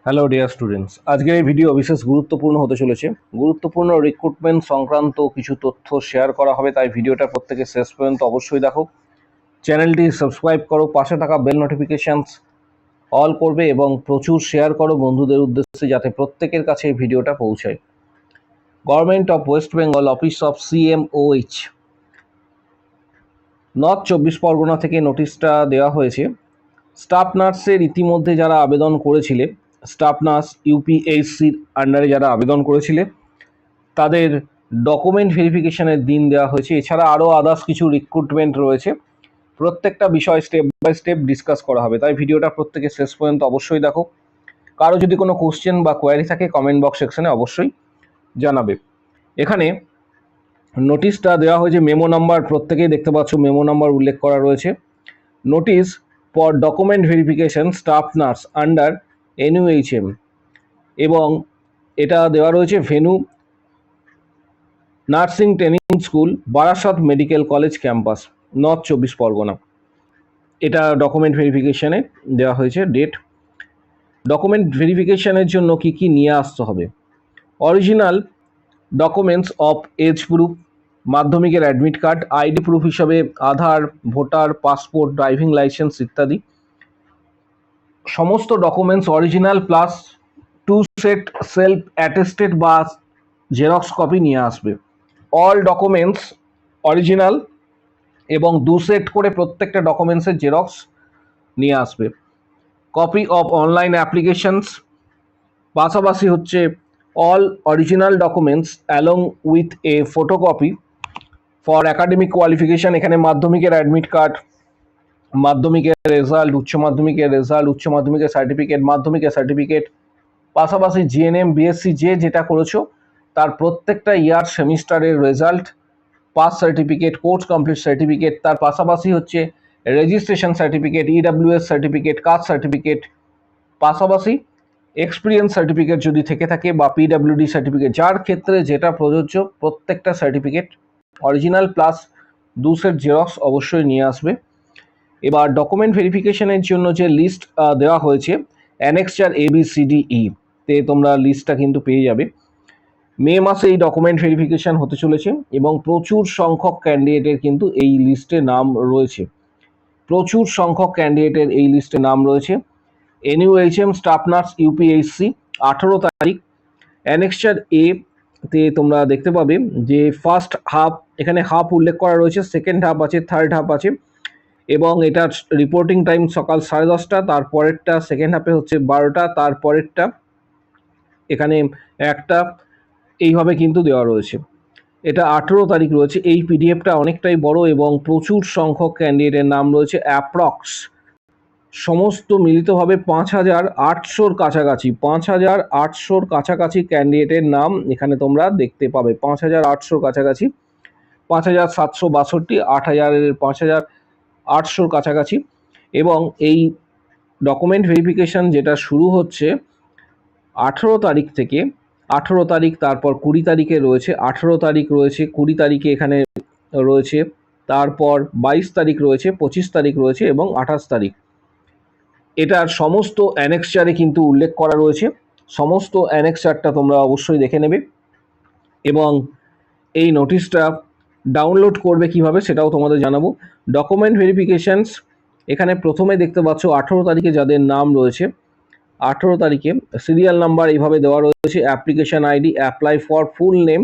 Hello dear students, আজকের এই video বিশেষ গুরুত্বপূর্ণ হতে চলেছে। গুরুত্বপূর্ণ রিক্রুটমেন্ট সংক্রান্ত কিছু তথ্য শেয়ার করা হবে, তাই ভিডিওটা প্রত্যেকে শেষ পর্যন্ত অবশ্যই দেখো। চ্যানেলটি সাবস্ক্রাইব করো, পাশে থাকা বেল নোটিফিকেশানস অল করবে এবং প্রচুর শেয়ার করো বন্ধুদের উদ্দেশ্যে, যাতে প্রত্যেকের কাছে এই ভিডিওটা পৌঁছায়। Government of West Bengal, office of CMOH, north 24 Pargana থেকে নোটিশটা দেওয়া হয়েছে। স্টাফ নার্সের ইতিমধ্যে যারা আবেদন করেছিলে, স্টাফ নার্স UPSCর আন্ডারে যারা আবেদন করেছিলে, তাদের ডকুমেন্ট ভেরিফিকেশনের দিন দেওয়া হয়েছে। এছাড়া আরও আদার্স কিছু রিক্রুটমেন্ট রয়েছে, প্রত্যেকটা বিষয় স্টেপ বাই স্টেপ ডিসকাস করা হবে, তাই ভিডিওটা প্রত্যেকে শেষ পর্যন্ত অবশ্যই দেখো। কারো যদি কোনো কোশ্চেন বা কোয়ারি থাকে কমেন্ট বক্স সেকশনে অবশ্যই জানাবে। এখানে নোটিশটা দেওয়া হয়েছে, মেমো নাম্বার প্রত্যেকেই দেখতে পাচ্ছ, মেমো নাম্বার উল্লেখ করা রয়েছে। Notice for document verification staff nurse under NUHM, এবং এটা দেওয়া রয়েছে venue nursing training school, Barasat medical college campus, north 24 Pargana. এটা ডকুমেন্ট ভেরিফিকেশানে দেওয়া হয়েছে ডেট। ডকুমেন্ট ভেরিফিকেশানের জন্য কি কি নিয়ে আসতে হবে: original documents of age proof, মাধ্যমিকের অ্যাডমিট কার্ড, ID প্রুফ হিসাবে Aadhaar, voter, passport, driving licence ইত্যাদি। সমস্ত documents original plus 2 set self attested বা জেরক্স কপি নিয়ে আসবে। অল ডকুমেন্টস অরিজিনাল এবং 2 সেট করে প্রত্যেকটা ডকুমেন্টসের জেরক্স নিয়ে আসবে। কপি অফ অনলাইন অ্যাপ্লিকেশনস, পাশাপাশি হচ্ছে all original documents along with a photocopy for academic qualification. এখানে মাধ্যমিকের অ্যাডমিট কার্ড, মাধ্যমিকের রেজাল্ট, উচ্চ মাধ্যমিকের রেজাল্ট, উচ্চ মাধ্যমিকের সার্টিফিকেট, মাধ্যমিকের সার্টিফিকেট, পাশাপাশি GNM BSc যেটা করেছো তার প্রত্যেকটা ইয়ার সেমিস্টারের result, pass certificate, course complete certificate, তার পাশাপাশি হচ্ছে registration certificate, EWS certificate, caste certificate, পাশাপাশি এক্সপিরিয়েন্স সার্টিফিকেট যদি থেকে থাকে বা PWD সার্টিফিকেট, যার ক্ষেত্রে যেটা প্রযোজ্য প্রত্যেকটা certificate original plus 2 set xerox অবশ্যই নিয়ে আসবে। এবার ডকুমেন্ট ভেরিফিকেশনের জন্য যে লিস্ট দেওয়া হয়েছে অ্যানেক্সচার ABCDE তে তোমরা লিস্টটা কিন্তু পেয়ে যাবে। মে মাসে এই ডকুমেন্ট ভেরিফিকেশন হতে চলেছে এবং প্রচুর সংখ্যক ক্যান্ডিডেটের কিন্তু এই লিস্টে নাম রয়েছে। প্রচুর সংখ্যক ক্যান্ডিডেটের এই লিস্টে নাম রয়েছে। NUHM স্টাফ নার্স UPSC 18 তারিখ। অ্যানেক্সচার A তে তোমরা দেখতে পাবে যে ফার্স্ট হাফ, এখানে হাফ উল্লেখ করা রয়েছে, সেকেন্ড হাফ আছে, থার্ড হাফ আছে, এবং এটার রিপোর্টিং টাইম সকাল 10:30, তারপরেরটা সেকেন্ড হাফে হচ্ছে 12টা, তারপরেরটা এখানে 1টা, এইভাবে কিন্তু দেওয়া রয়েছে। এটা 18 তারিখ রয়েছে। এই PDFটা অনেকটাই বড় এবং প্রচুর সংখ্যক ক্যান্ডিডেটের নাম রয়েছে, অ্যাপ্রক্স সমস্ত মিলিতভাবে 5,800-র কাছাকাছি, 5,800-র কাছাকাছি ক্যান্ডিডেটের নাম এখানে তোমরা দেখতে পাবে। 5,800-র কাছাকাছি, 5,762, 8,000-এর 5,800-র কাছাকাছি। এবং এই ডকুমেন্ট ভেরিফিকেশন যেটা শুরু হচ্ছে 18 তারিখ থেকে, 18 তারিখ, তারপর 20 তারিখে রয়েছে, 18 তারিখ রয়েছে, 20 তারিখে এখানে রয়েছে, তারপর 22 তারিখ রয়েছে, 25 তারিখ রয়েছে এবং 28 তারিখ। এটার সমস্ত অ্যানেক্সচারে কিন্তু উল্লেখ করা রয়েছে। সমস্ত অ্যানেক্সচারটা তোমরা অবশ্যই দেখে নেবে এবং এই নোটিশটা ডাউনলোড করবে কিভাবে সেটাও তোমাদের জানাবো। ডকুমেন্ট ভেরিফিকেশনস এখানে প্রথমে দেখতে পাচ্ছ 18 তারিখে যাদের নাম রয়েছে, 18 তারিখে সিরিয়াল নাম্বার এইভাবে দেওয়া রয়েছে, application ID, apply for full name,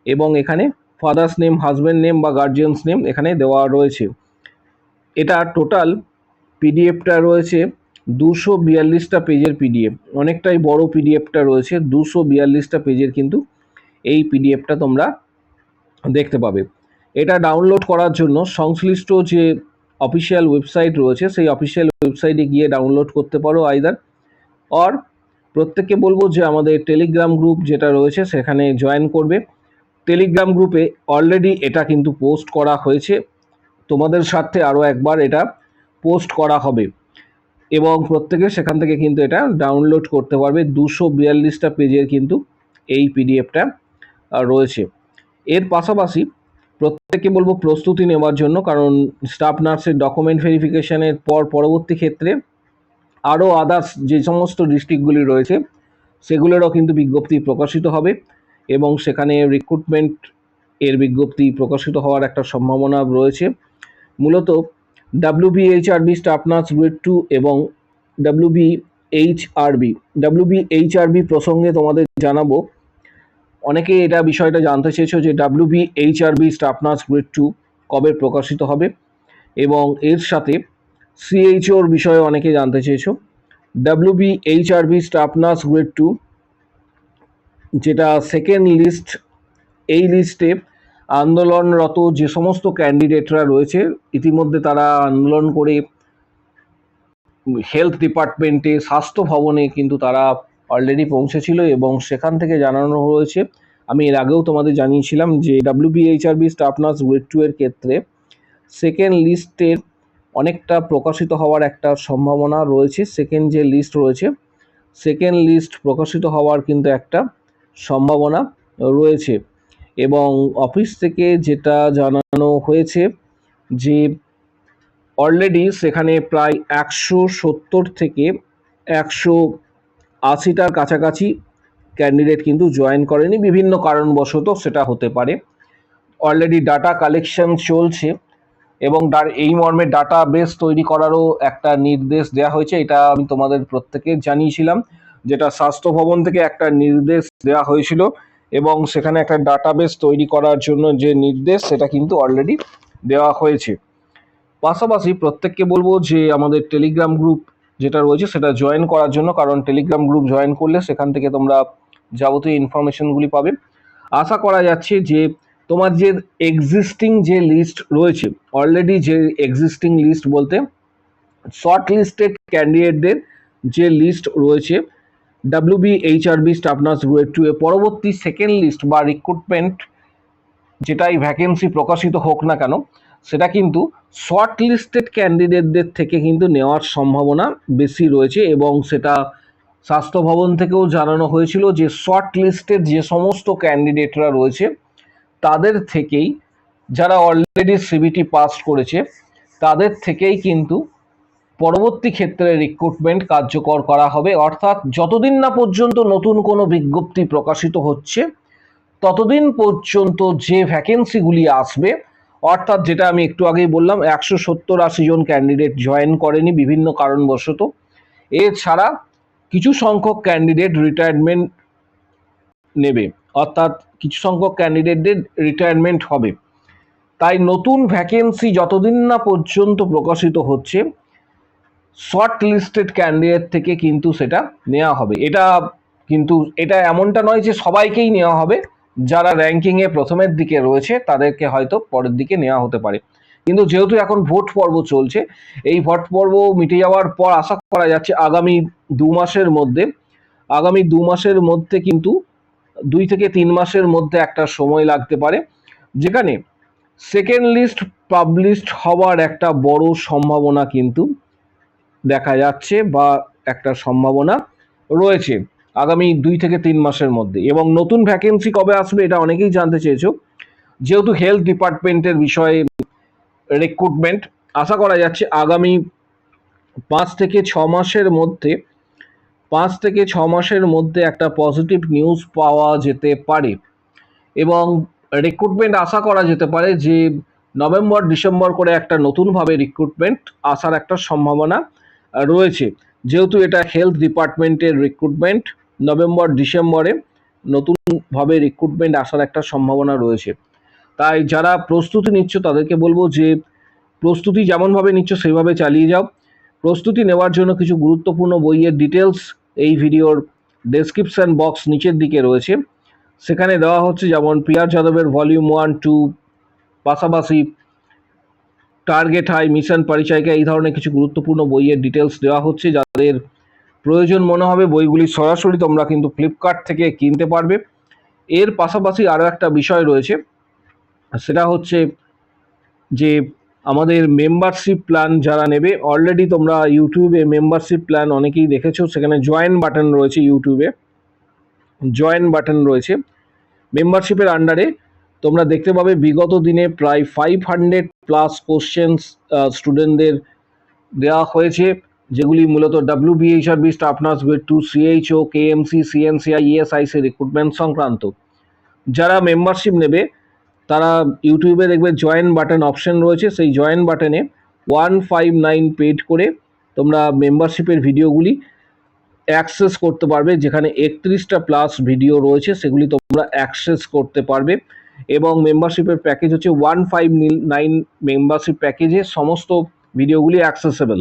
এবং এখানে ফাদার্স নেম, হাজব্যান্ড নেম বা গার্জিয়ানস নেম এখানে দেওয়া রয়েছে। এটা টোটাল PDFটা রয়েছে 242টা পেজের PDF, অনেকটাই বড় PDFটা রয়েছে, 242টা পেজের কিন্তু এই PDFটা তোমরা দেখতে পাবে। এটা ডাউনলোড করার জন্য সংশ্লিষ্ট যে অফিসিয়াল ওয়েবসাইট রয়েছে সেই অফিসিয়াল ওয়েবসাইটে গিয়ে ডাউনলোড করতে পারো আইদার, আর প্রত্যেককে বলবো যে আমাদের টেলিগ্রাম গ্রুপ যেটা রয়েছে সেখানে জয়েন করবে। টেলিগ্রাম গ্রুপে অলরেডি এটা কিন্তু পোস্ট করা হয়েছে, তোমাদের স্বার্থে আরও একবার এটা পোস্ট করা হবে এবং প্রত্যেকে সেখান থেকে কিন্তু এটা ডাউনলোড করতে পারবে। 242টা পেজের কিন্তু এই PDFটা রয়েছে। এর পাশাপাশি প্রত্যেককে বলবো প্রস্তুতি নেওয়ার জন্য, কারণ স্টাফ নার্সের ডকুমেন্ট ভেরিফিকেশনের পরবর্তী ক্ষেত্রে আরও আদার্স যে সমস্ত ডিস্ট্রিক্টগুলি রয়েছে সেগুলোরও কিন্তু বিজ্ঞপ্তি প্রকাশিত হবে এবং সেখানে রিক্রুটমেন্ট এর বিজ্ঞপ্তি প্রকাশিত হওয়ার একটা সম্ভাবনা রয়েছে। মূলত WBHRB স্টাফ নার্স গ্রেড 2 এবং WBHRB প্রসঙ্গে তোমাদের জানাবো। অনেকে এটা বিষয়টা জানতে চেয়েছো যে WBHRB স্টাফ নার্স গ্রেড 2 কবে প্রকাশিত হবে, এবং এর সাথে CHOর বিষয়ে অনেকে জানতে চেয়েছো। WBHRB স্টাফ নার্স গ্রেড 2 যেটা সেকেন্ড লিস্ট, এই লিস্টে আন্দোলনরত যে সমস্ত ক্যান্ডিডেটরা রয়েছে ইতিমধ্যে তারা আন্দোলন করে হেলথ ডিপার্টমেন্টে, স্বাস্থ্য ভবনে কিন্তু তারা অলরেডি পৌঁছেছিল এবং সেখান থেকে জানানো হয়েছে, আমি এর আগেও তোমাদের জানিয়েছিলাম যে WBHRB স্টাফ নার্স গ্রেড 2 এর ক্ষেত্রে সেকেন্ড লিস্টের অনেকটা প্রকাশিত হওয়ার একটা সম্ভাবনা রয়েছে। সেকেন্ড যে লিস্ট রয়েছে, সেকেন্ড লিস্ট প্রকাশিত হওয়ার কিন্তু একটা সম্ভাবনা রয়েছে এবং অফিস থেকে যেটা জানানো হয়েছে যে অলরেডি সেখানে প্রায় 170 থেকে 180টার কাছাকাছি ক্যান্ডিডেট কিন্তু জয়েন করেনি, বিভিন্ন কারণবশত সেটা হতে পারে। অলরেডি ডাটা কালেকশন চলছে এবং এই মর্মে ডাটা বেস তৈরি করারও একটা নির্দেশ দেওয়া হয়েছে। এটা আমি তোমাদের প্রত্যেকে জানিয়েছিলাম, যেটা স্বাস্থ্য ভবন থেকে একটা নির্দেশ দেওয়া হয়েছিল এবং সেখানে একটা ডাটাবেস তৈরি করার জন্য যে নির্দেশ সেটা কিন্তু অলরেডি দেওয়া হয়েছে। পাশাপাশি প্রত্যেককে বলবো যে আমাদের টেলিগ্রাম গ্রুপ যেটা রয়েছে সেটা জয়েন করার জন্য, কারণ টেলিগ্রাম গ্রুপ জয়েন করলে সেখান থেকে তোমরা যাবতীয় ইনফরমেশনগুলি পাবে। আশা করা যাচ্ছে যে তোমার যে এক্সিস্টিং যে লিস্ট রয়েছে, অলরেডি যে এক্সিস্টিং লিস্ট বলতে শর্ট লিস্টেড ক্যান্ডিডেটদের যে লিস্ট রয়েছে WBHRB স্টাফ নার্স গ্রেড 2 এ পরবর্তী সেকেন্ড লিস্ট বা রিক্রুটমেন্ট যেটাই ভ্যাকেন্সি প্রকাশিত হোক না কেন, সেটা কিন্তু শর্ট লিস্টেড ক্যান্ডিডেটদের থেকে কিন্তু নেওয়ার সম্ভাবনা বেশি রয়েছে এবং সেটা স্বাস্থ্য ভবন থেকেও জানানো হয়েছিল যে শর্ট লিস্টেড যে সমস্ত ক্যান্ডিডেটরা রয়েছে তাদের থেকেই, যারা অলরেডি CBT পাস করেছে তাদের থেকেই কিন্তু পরবর্তী ক্ষেত্রে রিক্রুটমেন্ট কার্যকর করা হবে। অর্থাৎ যতদিন না পর্যন্ত নতুন কোনো বিজ্ঞপ্তি প্রকাশিত হচ্ছে ততদিন পর্যন্ত যে ভ্যাকেন্সিগুলি আসবে, অর্থাৎ যেটা আমি একটু আগেই বললাম 170-80 জন ক্যান্ডিডেট জয়েন করেনি বিভিন্ন কারণবশত, এছাড়া কিছু সংখ্যক ক্যান্ডিডেট রিটায়ারমেন্ট নেবে, অর্থাৎ কিছু সংখ্যক ক্যান্ডিডেটদের রিটায়ারমেন্ট হবে। তাই নতুন ভ্যাকেন্সি যতদিন না পর্যন্ত প্রকাশিত হচ্ছে শর্ট লিস্টেড ক্যান্ডিডেট থেকে কিন্তু সেটা নেওয়া হবে। এটা এমনটা নয় যে সবাইকেই নেওয়া হবে, যারা র্যাঙ্কিংয়ে প্রথমের দিকে রয়েছে তাদেরকে হয়তো পরের দিকে নেওয়া হতে পারে। কিন্তু যেহেতু এখন ভোট পর্ব চলছে, এই ভোট পর্ব মিটে যাওয়ার পর আশা করা যাচ্ছে আগামী 2 মাসের মধ্যে কিন্তু 2 থেকে 3 মাসের মধ্যে একটা সময় লাগতে পারে, যেখানে সেকেন্ড লিস্ট পাবলিশড হওয়ার একটা বড় সম্ভাবনা কিন্তু দেখা যাচ্ছে বা একটা সম্ভাবনা রয়েছে আগামী 2 থেকে 3 মাসের মধ্যে। এবং নতুন ভ্যাকেন্সি কবে আসবে এটা অনেকেই জানতে চেয়েছো। যেহেতু হেলথ ডিপার্টমেন্টের বিষয়ে রিক্রুটমেন্ট, আশা করা যাচ্ছে আগামী 5 থেকে 6 মাসের মধ্যে একটা পজিটিভ নিউজ পাওয়া যেতে পারে এবং রিক্রুটমেন্ট আশা করা যেতে পারে যে নভেম্বর-ডিসেম্বর করে একটা নতুনভাবে রিক্রুটমেন্ট আসার একটা সম্ভাবনা রয়েছে। যেহেতু এটা হেলথ ডিপার্টমেন্টের রিক্রুটমেন্ট, নভেম্বর-ডিসেম্বরে নতুনভাবে রিক্রুটমেন্ট আসার একটা সম্ভাবনা রয়েছে। তাই যারা প্রস্তুতি নিচ্ছ তাদেরকে বলবো যে প্রস্তুতি যেমনভাবে নিচ্ছ সেইভাবে চালিয়ে যাও। প্রস্তুতি নেওয়ার জন্য কিছু গুরুত্বপূর্ণ বইয়ের ডিটেলস এই ভিডিওর ডেসক্রিপশন বক্স নিচের দিকে রয়েছে, সেখানে দেওয়া হচ্ছে, যেমন পিয়ার যাদবের ভলিউম 1-2, পাশাপাশি টার্গেট হাই, মিশন পরিচয়কা, এই ধরনের কিছু গুরুত্বপূর্ণ বইয়ের ডিটেলস দেওয়া হচ্ছে। যাদের প্রয়োজন মনে হবে বইগুলি সরাসরি তোমরা কিন্তু ফ্লিপকার্ট থেকে কিনতে পারবে। এর পাশাপাশি আরও একটা বিষয় রয়েছে, সেটা হচ্ছে যে আমাদের মেম্বারশিপ প্ল্যান যারা নেবে, অলরেডি তোমরা ইউটিউবে মেম্বারশিপ প্ল্যান অনেকেই দেখেছো, সেখানে জয়েন বাটন রয়েছে, ইউটিউবে জয়েন বাটন রয়েছে। মেম্বারশিপের আন্ডারে তোমরা দেখতে পাবে বিগত দিনে প্রায় 500+ কোশ্চেন্স স্টুডেন্টদের দেওয়া হয়েছে যেগুলি মূলত WBHRB staff nurse grade 2 CHO KMC CNCI ESIC recruitment সংক্রান্ত। যারা মেম্বারশিপ নেবে তারা ইউটিউবে দেখবে জয়েন বাটন অপশন রয়েছে, সেই জয়েন বাটনে 159 পেড করে তোমরা মেম্বারশিপের ভিডিওগুলি অ্যাক্সেস করতে পারবে, যেখানে 31টা প্লাস ভিডিও রয়েছে সেগুলি তোমরা অ্যাক্সেস করতে পারবে। এবং মেম্বারশিপের প্যাকেজ হচ্ছে 159 মেম্বারশিপ প্যাকেজে সমস্ত ভিডিওগুলি অ্যাক্সেসেবল।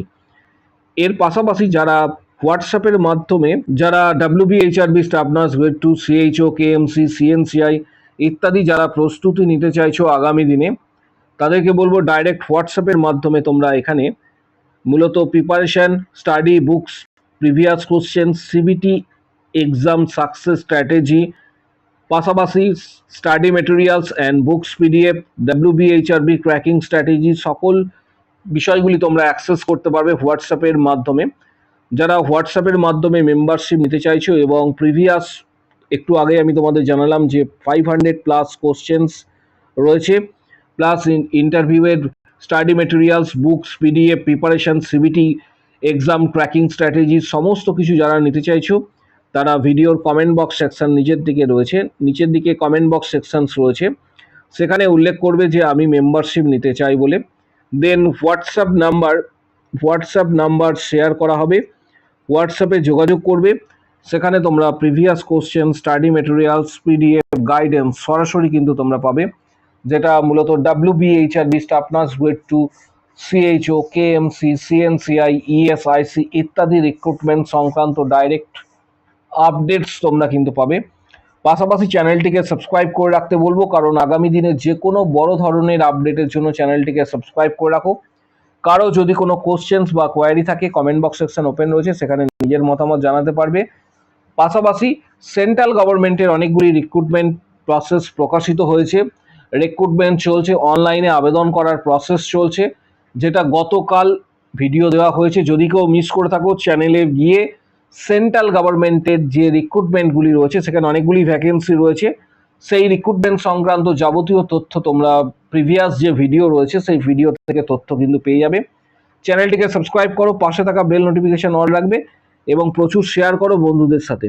এর পাশাপাশি যারা হোয়াটসঅ্যাপের মাধ্যমে যারা WBHRB staff nurse grade 2 CHO KMC CNCI ইত্যাদি যারা প্রস্তুতি নিতে চাইছো আগামী দিনে, তাদেরকে বলবো ডাইরেক্ট হোয়াটসঅ্যাপের মাধ্যমে তোমরা এখানে মূলত preparation, study books, previous question, CBT exam success strategy, পাশাপাশি study materials and books PDF, WBHRB cracking strategy, সকল বিষয়গুলি তোমরা অ্যাক্সেস করতে পারবে হোয়াটসঅ্যাপের মাধ্যমে। যারা হোয়াটসঅ্যাপের মাধ্যমে মেম্বারশিপ নিতে চাইছো এবং প্রিভিয়াস একটু আগে আমি তোমাদের জানালাম যে 500 প্লাস কোশ্চেন্স রয়েছে, প্লাস ইন্টারভিউয়ের study materials, books PDF, preparation, CBT exam cracking strategy সমস্ত কিছু যারা নিতে চাইছো তারা ভিডিওর কমেন্ট বক্স সেকশন নিচের দিকে কমেন্ট বক্স সেকশনস রয়েছে, সেখানে উল্লেখ করবে যে আমি মেম্বারশিপ নিতে চাই বলে। দেন হোয়াটসঅ্যাপ নাম্বার শেয়ার করা হবে, হোয়াটসঅ্যাপে যোগাযোগ করবে, সেখানে তোমরা previous question, study materials, PDF guidance সরাসরি কিন্তু তোমরা পাবে, যেটা মূলত WBHRB staff nurse grade 2 CHO KMC CNCI ESIC ইত্যাদি রিক্রুটমেন্ট সংক্রান্ত ডাইরেক্ট আপডেটস তোমরা কিন্তু পাবে। পাশাপাশি চ্যানেলটিকে সাবস্ক্রাইব করে রাখতে বলবো, কারণ আগামী দিনে যে কোনো বড় ধরনের আপডেটের জন্য চ্যানেলটিকে সাবস্ক্রাইব করে রাখো। কারো যদি কোনো কোশ্চেন্স বা কোয়ারি থাকে কমেন্ট বক্স সেকশন ওপেন রয়েছে, সেখানে নিজের মতামত জানাতে পারবে। পাশাপাশি সেন্ট্রাল গভর্নমেন্টের অনেকগুলি রিক্রুটমেন্ট প্রসেস প্রকাশিত হয়েছে, রিক্রুটমেন্ট চলছে, অনলাইনে আবেদন করার প্রসেস চলছে, যেটা গতকাল ভিডিও দেওয়া হয়েছে। যদি কেউ মিস করে থাকো চ্যানেলে গিয়ে সেন্ট্রাল গভর্নমেন্টের যে রিক্রুটমেন্টগুলি রয়েছে সেখানে অনেকগুলি ভ্যাকেন্সি রয়েছে, সেই রিক্রুটমেন্ট সংক্রান্ত যাবতীয় তথ্য তোমরা প্রিভিয়াস যে ভিডিও রয়েছে সেই ভিডিও থেকে তথ্য কিন্তু পেয়ে যাবে। চ্যানেলটিকে সাবস্ক্রাইব করো, পাশে থাকা বেল নোটিফিকেশন অন রাখবে এবং প্রচুর শেয়ার করো বন্ধুদের সাথে।